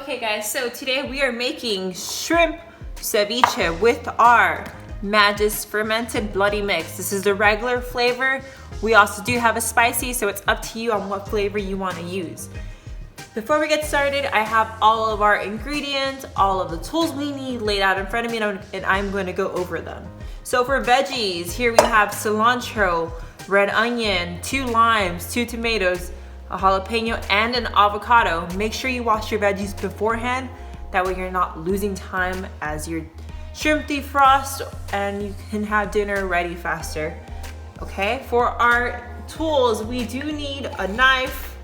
Okay guys, so today we are making shrimp ceviche with our Magis fermented bloody mix. This is the regular flavor. We also do have a spicy, so it's up to you on what flavor you want to use. Before we get started, I have all of our ingredients, all of the tools we need laid out in front of me, and I'm going to go over them. So for veggies, here we have cilantro, red onion, 2 limes, 2 tomatoes, a jalapeno, and an avocado. Make sure you wash your veggies beforehand. That way you're not losing time as your shrimp defrost and you can have dinner ready faster. Okay, for our tools, we do need a knife,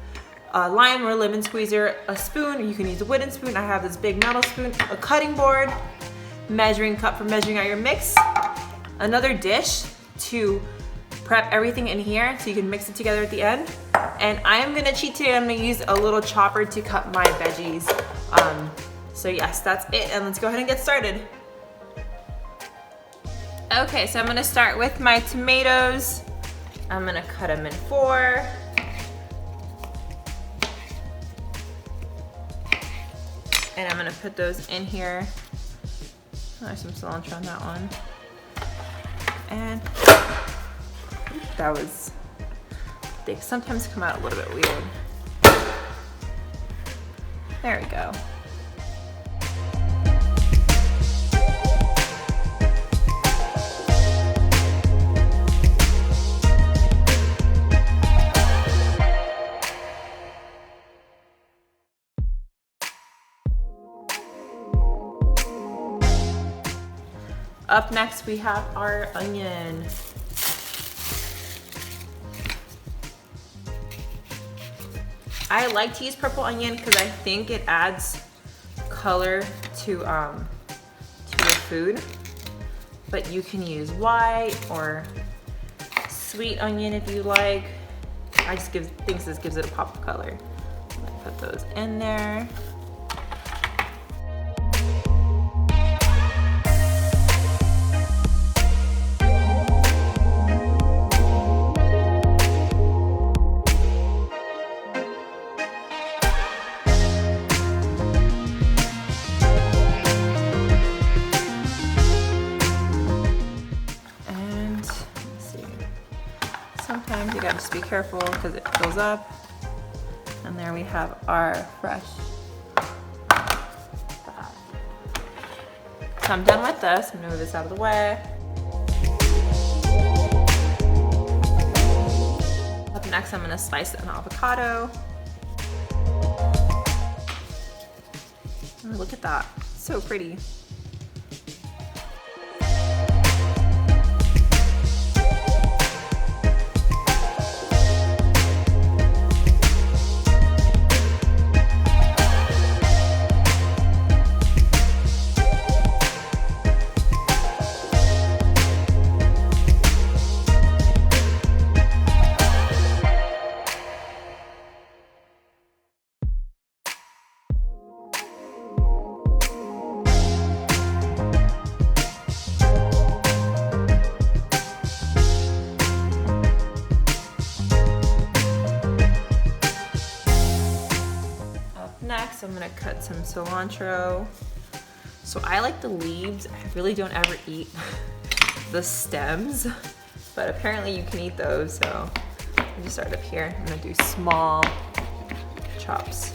a lime or lemon squeezer, a spoon. You can use a wooden spoon. I have this big metal spoon, a cutting board, measuring cup for measuring out your mix, another dish to prep everything in here so you can mix it together at the end. And I am gonna cheat today. I'm gonna use a little chopper to cut my veggies. So yes, that's it, and let's go ahead and get started. Okay, so I'm gonna start with my tomatoes. I'm gonna cut them in 4. And I'm gonna put those in here. Oh, there's some cilantro on that one. And that was, they sometimes come out a little bit weird. There we go. Up next, we have our onion. I like to use purple onion because I think it adds color to your food. But you can use white or sweet onion if you like. I just think this gives it a pop of color. I'm gonna put those in there. Sometimes you gotta just be careful because it fills up. And there we have our fresh. So I'm done with this. I'm gonna move this out of the way. Up next, I'm gonna slice an avocado. Oh, look at that, so pretty. Next, I'm gonna cut some cilantro. So I like the leaves. I really don't ever eat the stems, but apparently you can eat those. So I'm just start up here. I'm gonna do small chops.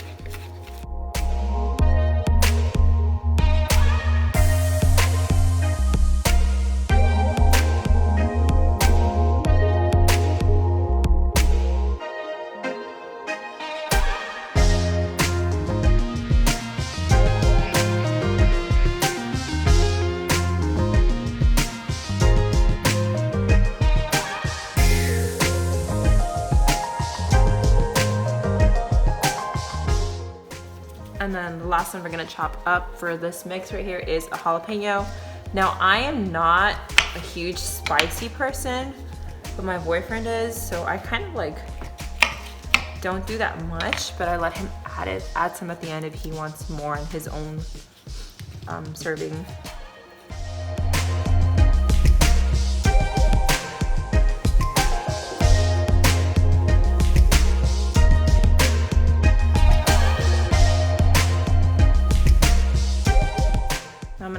And then the last one we're gonna chop up for this mix right here is a jalapeno. Now I am not a huge spicy person, but my boyfriend is, so I kind of like don't do that much, but I let him add some at the end if he wants more in his own serving.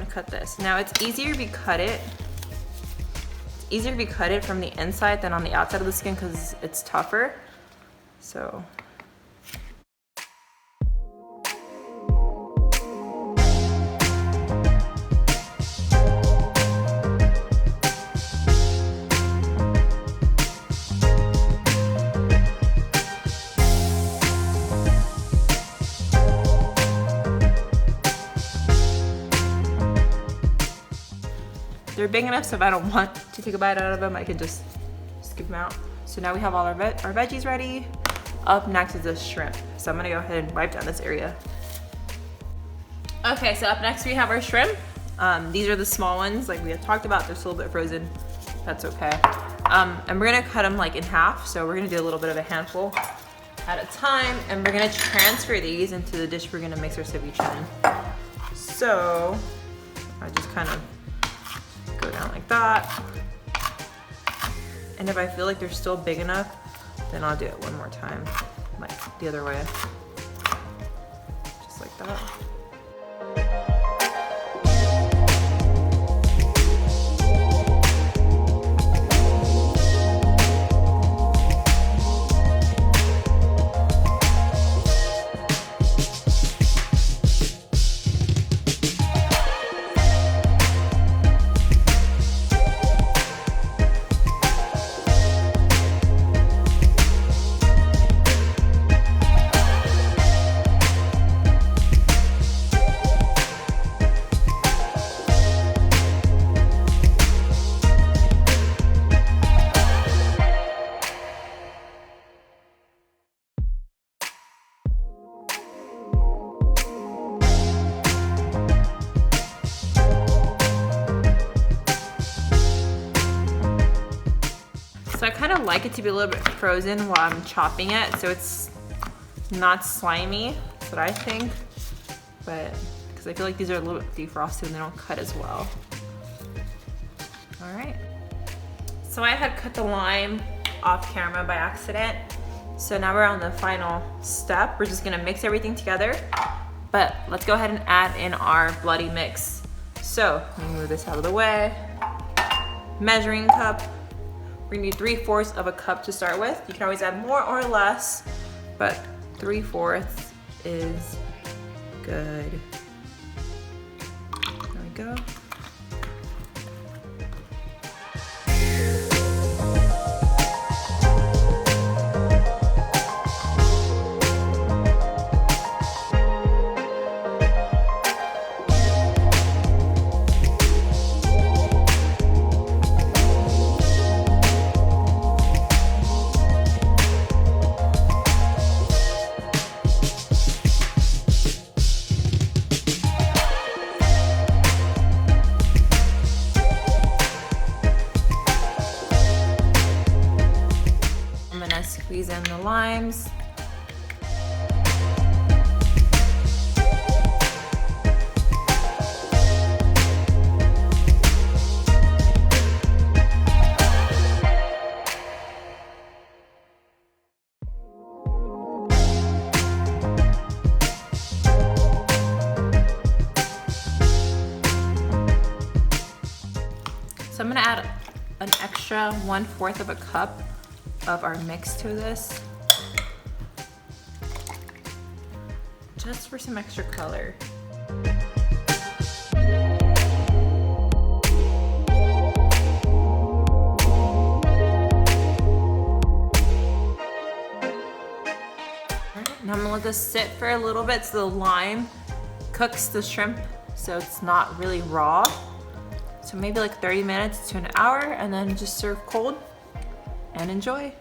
gonna cut this. Now it's easier if you cut it. It's easier if you cut it from the inside than on the outside of the skin because it's tougher. So. They're big enough so if I don't want to take a bite out of them, I can just scoop them out. So now we have all our veggies ready. Up next is the shrimp. So I'm gonna go ahead and wipe down this area. Okay, so up next we have our shrimp. These are the small ones, like we had talked about. They're still a bit frozen. That's okay. And we're gonna cut them like in half. So we're gonna do a little bit of a handful at a time, and we're gonna transfer these into the dish we're gonna mix our ceviche in. So I just kind of go down like that. And if I feel like they're still big enough, then I'll do it one more time, like the other way. Just like that. So I kind of like it to be a little bit frozen while I'm chopping it, so it's not slimy. That's what I think. But because I feel like these are a little bit defrosted and they don't cut as well. All right. So I had cut the lime off camera by accident. So now we're on the final step. We're just gonna mix everything together. But let's go ahead and add in our bloody mix. So let me move this out of the way. Measuring cup. We're gonna need 3/4 of a cup to start with. You can always add more or less, but 3/4 is good. There we go. Squeeze in the limes. So I'm gonna add an extra 1/4 of a cup of our mix to this, just for some extra color. Now I'm gonna let this sit for a little bit so the lime cooks the shrimp so it's not really raw. So maybe like 30 minutes to an hour, and then just serve cold and enjoy.